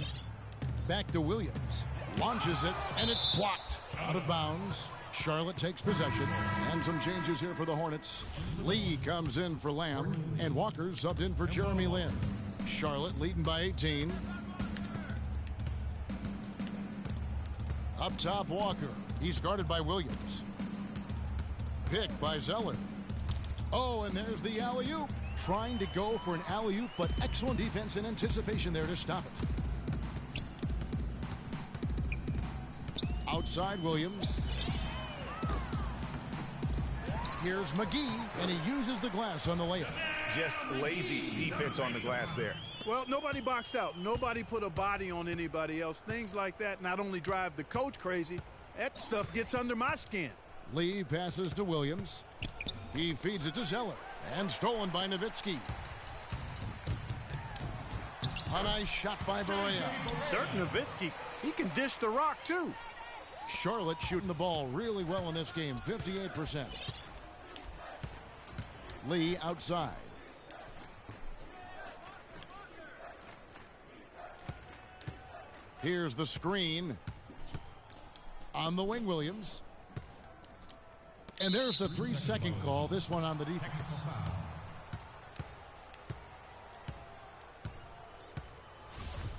Back to Williams. Launches it, and it's blocked. Out of bounds. Charlotte takes possession. And some changes here for the Hornets. Lee comes in for Lamb, and Walker subbed in for Jeremy Lin. Charlotte leading by 18. Up top, Walker. He's guarded by Williams. Pick by Zeller. Oh, and there's the alley-oop. Trying to go for an alley-oop, but excellent defense and anticipation there to stop it. Outside Williams. Here's McGee, and he uses the glass on the layup. Just lazy defense on the glass there. Well, nobody boxed out. Nobody put a body on anybody else. Things like that not only drive the coach crazy, that stuff gets under my skin. Lee passes to Williams. He feeds it to Zeller. And stolen by Nowitzki. A nice shot by Barea. Dirk Nowitzki, he can dish the rock too. Charlotte shooting the ball really well in this game, 58%. Lee outside. Here's the screen. On the wing, Williams. And there's the 3-second call, this one on the defense.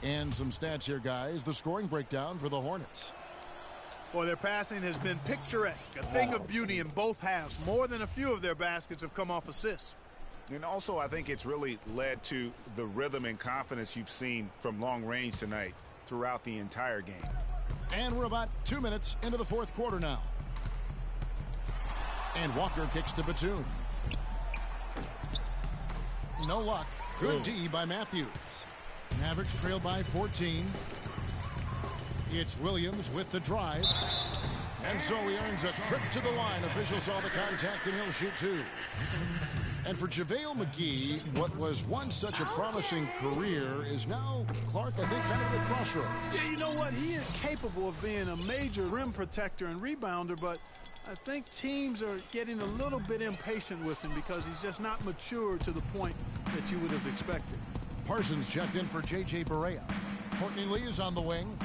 And some stats here, guys. The scoring breakdown for the Hornets. Boy, their passing has been picturesque, a thing of beauty in both halves. More than a few of their baskets have come off assists. And also, I think it's really led to the rhythm and confidence you've seen from long range tonight throughout the entire game. And we're about 2 minutes into the fourth quarter now. And Walker kicks to Batum. No luck. Good D by Matthews. Mavericks trail by 14. It's Williams with the drive. And so he earns a trip to the line. Officials saw the contact and he'll shoot 2. And for JaVale McGee, what was once such a promising career is now, Clark, I think, kind of at a crossroads. Yeah, you know what? He is capable of being a major rim protector and rebounder, but I think teams are getting a little bit impatient with him because he's just not mature to the point that you would have expected. Parsons checked in for J.J. Barea. Courtney Lee is on the wing.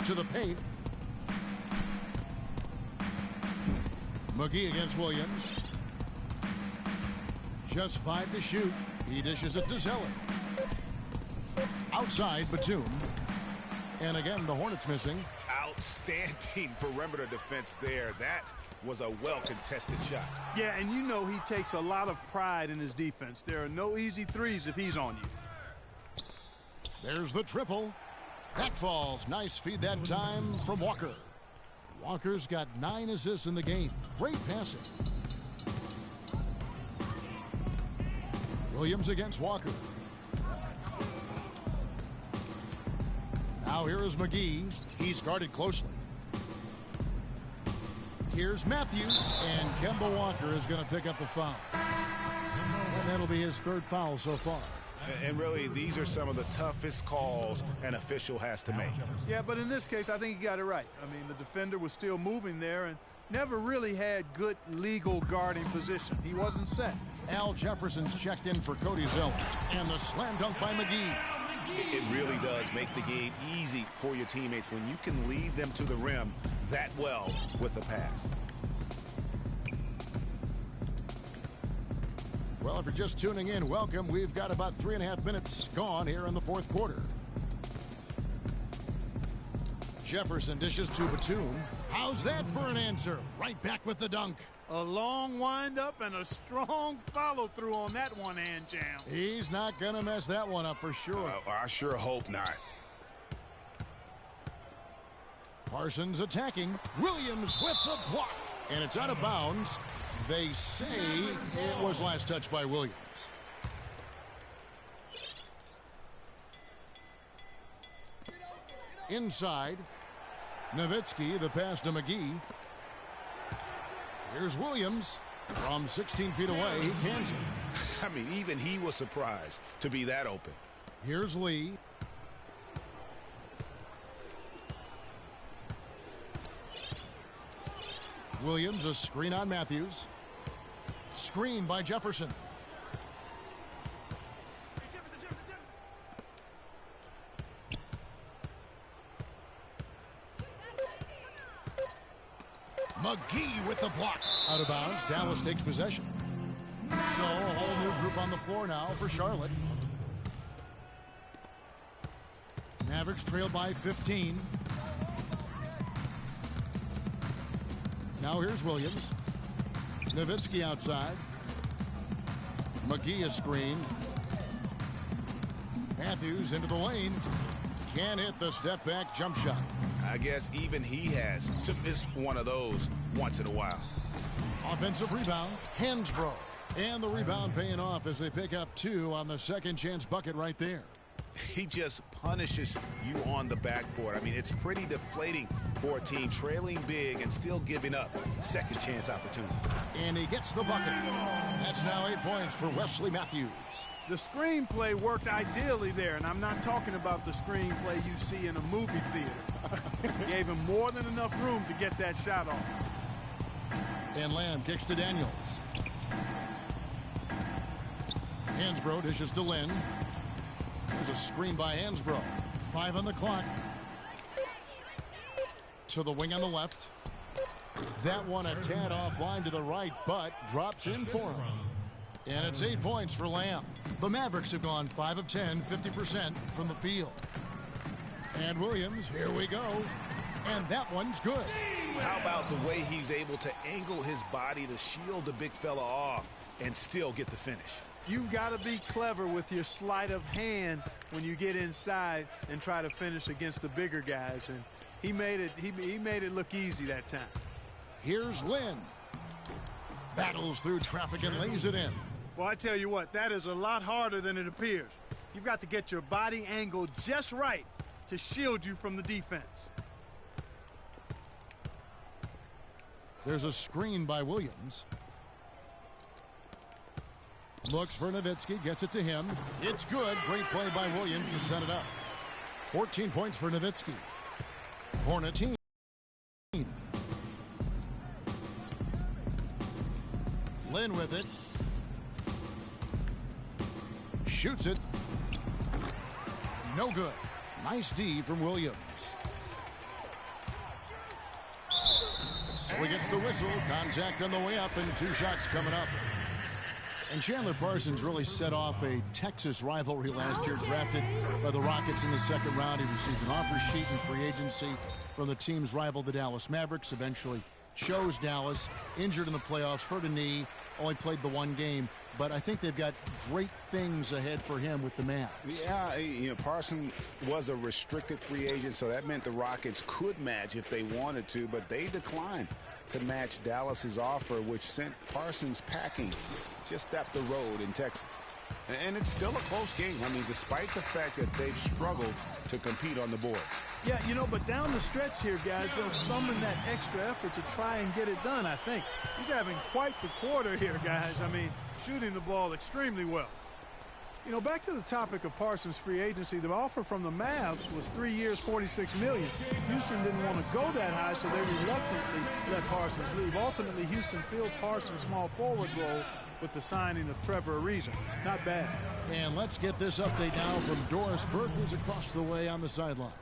To the paint. McGee against Williams. Just 5 to shoot. He dishes it to Zeller. Outside, Batum. And again, the Hornets missing. Outstanding perimeter defense there. That was a well-contested shot. Yeah, and you know he takes a lot of pride in his defense. There are no easy threes if he's on you. There's the triple. That falls. Nice feed that time from Walker. Walker's got 9 assists in the game. Great passing. Williams against Walker. Now here is McGee. He's guarded closely. Here's Matthews, and Kemba Walker is going to pick up the foul. And that'll be his 3rd foul so far. And really, these are some of the toughest calls an official has to make. Yeah, but in this case, I think he got it right. I mean, the defender was still moving there and never really had good legal guarding position. He wasn't set. Al Jefferson's checked in for Cody Zeller. And the slam dunk by McGee. It really does make the game easy for your teammates when you can lead them to the rim that well with a pass. Well, if you're just tuning in, welcome. We've got about 3.5 minutes gone here in the 4th quarter. Jefferson dishes to Batum. How's that for an answer? Right back with the dunk. A long windup and a strong follow-through on that one-hand jam. He's not going to mess that one up for sure. I sure hope not. Parsons attacking. Williams with the block. And it's out of bounds. They say it was last touched by Williams. Inside. Nowitzki, the pass to McGee. Here's Williams. From 16 feet away, he cans it. I mean, even he was surprised to be that open. Here's Lee. Williams, a screen on Matthews. Screen by Jefferson. McGee with the block. Out of bounds. Dallas takes possession. So a whole new group on the floor now for Charlotte. Mavericks trail by 15. Now here's Williams. Nowitzki outside. McGee a screen. Matthews into the lane. Can't hit the step back jump shot. I guess even he has to miss one of those once in a while. Offensive rebound. Hansbrough. And the rebound paying off as they pick up 2 on the second chance bucket right there. He just punishes you on the backboard. I mean, it's pretty deflating for a team trailing big and still giving up second chance opportunity. And he gets the bucket. That's now 8 points for Wesley Matthews. The screenplay worked ideally there, and I'm not talking about the screenplay you see in a movie theater. Gave him more than enough room to get that shot off. And Lamb kicks to Daniels. Hansbrough dishes to Lynn. There's a screen by Hansbrough. 5 on the clock. To the wing on the left. That one a tad offline to the right, but drops in for him. And it's 8 points for Lamb. The Mavericks have gone 5 of 10, 50% from the field. And Williams, here we go. And that one's good. How about the way he's able to angle his body to shield the big fella off and still get the finish? You've got to be clever with your sleight of hand when you get inside and try to finish against the bigger guys. And he made it look easy that time. Here's Lynn. Battles through traffic and lays it in. Well, I tell you what, that is a lot harder than it appears. You've got to get your body angled just right to shield you from the defense. There's a screen by Williams. Looks for Nowitzki, gets it to him. It's good. Great play by Williams to set it up. 14 points for Nowitzki. Hornets team. Lynn with it. shoots it. No good. Nice D from Williams. So he gets the whistle. Contact on the way up and 2 shots coming up. And Chandler Parsons really set off a Texas rivalry last year, drafted by the Rockets in the 2nd round. He received an offer sheet in free agency from the team's rival, the Dallas Mavericks. Eventually chose Dallas, injured in the playoffs, hurt a knee, only played the 1 game. But I think they've got great things ahead for him with the Mavs. Yeah, Parsons was a restricted free agent, so that meant the Rockets could match if they wanted to, but they declined to match Dallas's offer, which sent Parsons packing just up the road in Texas. And it's still a close game. I mean, despite the fact that they've struggled to compete on the board. Yeah, but down the stretch here, guys, they'll summon that extra effort to try and get it done, I think. He's having quite the quarter here, guys. I mean, shooting the ball extremely well. Back to the topic of Parsons' free agency, the offer from the Mavs was 3 years, $46 million. Houston didn't want to go that high, so they reluctantly let Parsons leave. Ultimately, Houston filled Parsons' small forward role with the signing of Trevor Ariza. Not bad. And let's get this update now from Doris Burke, who's across the way on the sideline.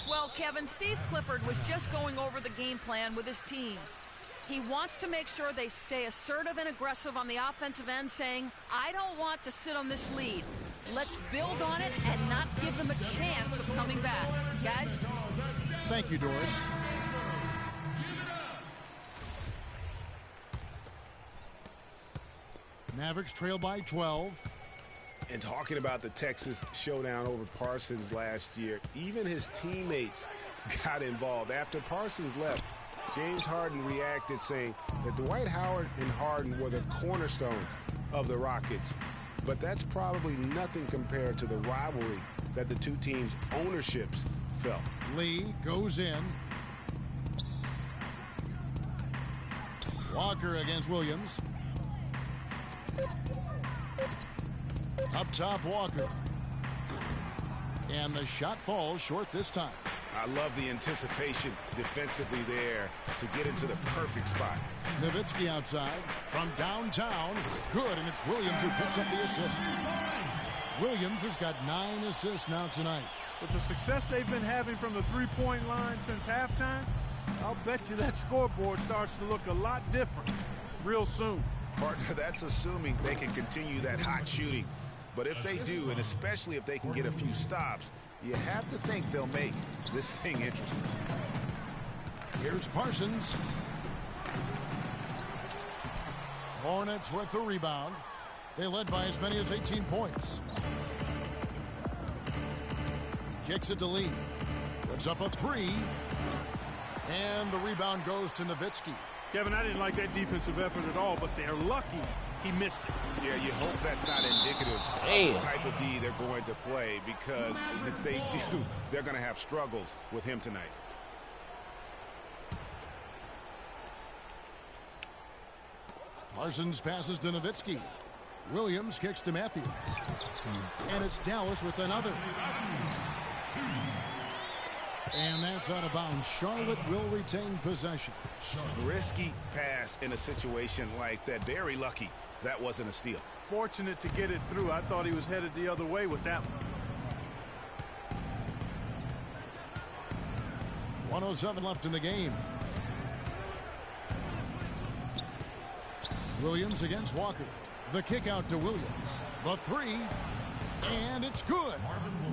Well, Kevin, Steve Clifford was just going over the game plan with his team. He wants to make sure they stay assertive and aggressive on the offensive end, saying, I don't want to sit on this lead. Let's build on it and not give them a chance of coming back. Guys? Thank you, Doris. Mavericks trail by 12. And talking about the Texas showdown over Parsons last year, even his teammates got involved. After Parsons left, James Harden reacted saying that Dwight Howard and Harden were the cornerstones of the Rockets. But that's probably nothing compared to the rivalry that the 2 teams' ownerships felt. Lee goes in. Walker against Williams. Up top, Walker. And the shot falls short this time. I love the anticipation defensively there to get into the perfect spot. Nowitzki outside from downtown. Good, and it's Williams who picks up the assist. Williams has got 9 assists now tonight. With the success they've been having from the 3-point line since halftime, I'll bet you that scoreboard starts to look a lot different real soon. Partner, that's assuming they can continue that hot shooting. But if they do, and especially if they can get a few stops, you have to think they'll make this thing interesting. Here's Parsons. Hornets with the rebound. They led by as many as 18 points. Kicks it to Lee. Puts up a 3. And the rebound goes to Nowitzki. Kevin, I didn't like that defensive effort at all, but they're lucky he missed it. Yeah, you hope that's not indicative of the type of D they're going to play, because if they do, they're going to have struggles with him tonight. Parsons passes to Nowitzki. Williams kicks to Matthews. And it's Dallas with another. And that's out of bounds. Charlotte will retain possession. Risky pass in a situation like that. Very lucky that wasn't a steal. Fortunate to get it through. I thought he was headed the other way with that one. 1:07 left in the game. Williams against Walker. The kick out to Williams. The 3. And it's good.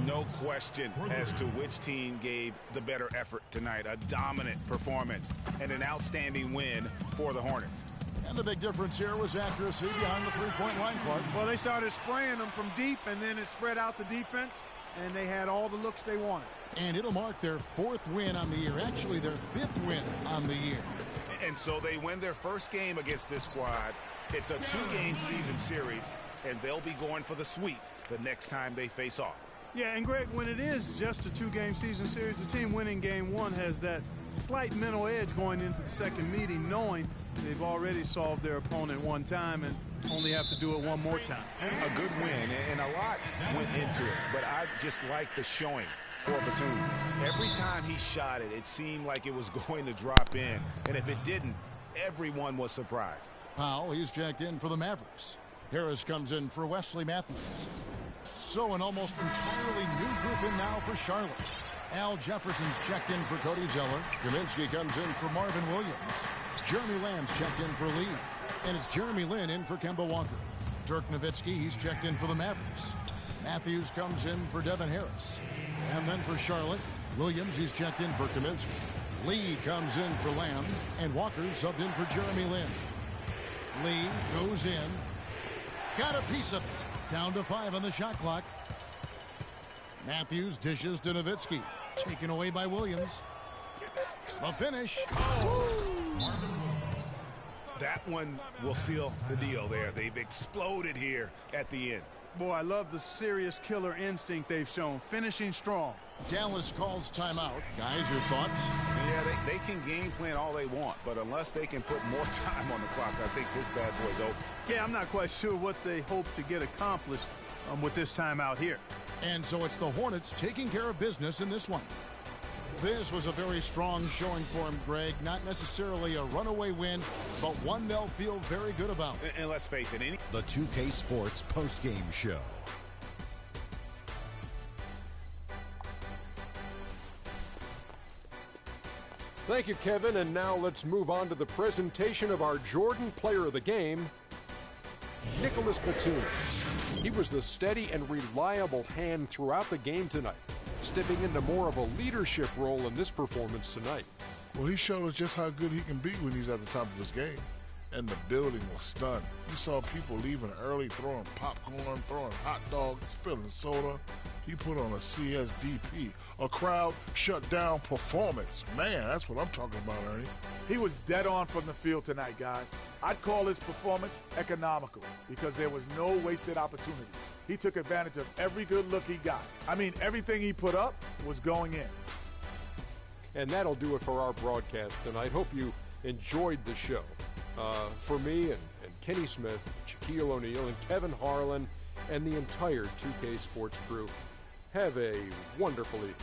No question as to which team gave the better effort tonight. A dominant performance and an outstanding win for the Hornets. And the big difference here was accuracy behind the 3-point line, Clark. Well, they started spraying them from deep, and then it spread out the defense, and they had all the looks they wanted. And it'll mark their 4th win on the year. Actually, their 5th win on the year. And so they win their first game against this squad. It's a 2-game season series, and they'll be going for the sweep the next time they face off. Yeah, and Greg, when it is just a 2-game season series, the team winning game 1 has that slight mental edge going into the second meeting, knowing they've already solved their opponent one time and only have to do it one more time. A good win, and a lot went into it, but I just like the showing for Batum. Every time he shot it, it seemed like it was going to drop in, and if it didn't, everyone was surprised. Powell, he's checked in for the Mavericks. Harris comes in for Wesley Matthews. Also, an almost entirely new group in now for Charlotte. Al Jefferson's checked in for Cody Zeller. Kaminsky comes in for Marvin Williams. Jeremy Lamb's checked in for Lee. And it's Jeremy Lin in for Kemba Walker. Dirk Nowitzki, he's checked in for the Mavericks. Matthews comes in for Devin Harris. And then for Charlotte, Williams, he's checked in for Kaminsky. Lee comes in for Lamb. And Walker subbed in for Jeremy Lin. Lee goes in. Got a piece of it. Down to 5 on the shot clock. Matthews dishes to Nowitzki. Taken away by Williams. The finish. That one will seal the deal there. They've exploded here at the end. Boy, I love the serious killer instinct they've shown, finishing strong. Dallas calls timeout. Guys, your thoughts? Yeah, they can game plan all they want, but unless they can put more time on the clock, I think this bad boy's over. Yeah, I'm not quite sure what they hope to get accomplished with this timeout here. And so it's the Hornets taking care of business in this one. This was a very strong showing for him, Greg. Not necessarily a runaway win, but one they'll feel very good about. And let's face it, The 2K Sports postgame show. Thank you, Kevin. And now let's move on to the presentation of our Jordan Player of the Game, Nicholas Batum. He was the steady and reliable hand throughout the game tonight, stepping into more of a leadership role in this performance tonight. Well, he showed us just how good he can be when he's at the top of his game. And the building was stunned. You saw people leaving early, throwing popcorn, throwing hot dogs, spilling soda. He put on a CSDP, a crowd shut down performance. Man, that's what I'm talking about, Ernie. He was dead on from the field tonight, guys. I'd call his performance economical because there was no wasted opportunities. He took advantage of every good look he got. I mean, everything he put up was going in. And that'll do it for our broadcast tonight. Hope you enjoyed the show. For me and Kenny Smith, Shaquille O'Neal, and Kevin Harlan, and the entire 2K Sports crew, have a wonderful evening.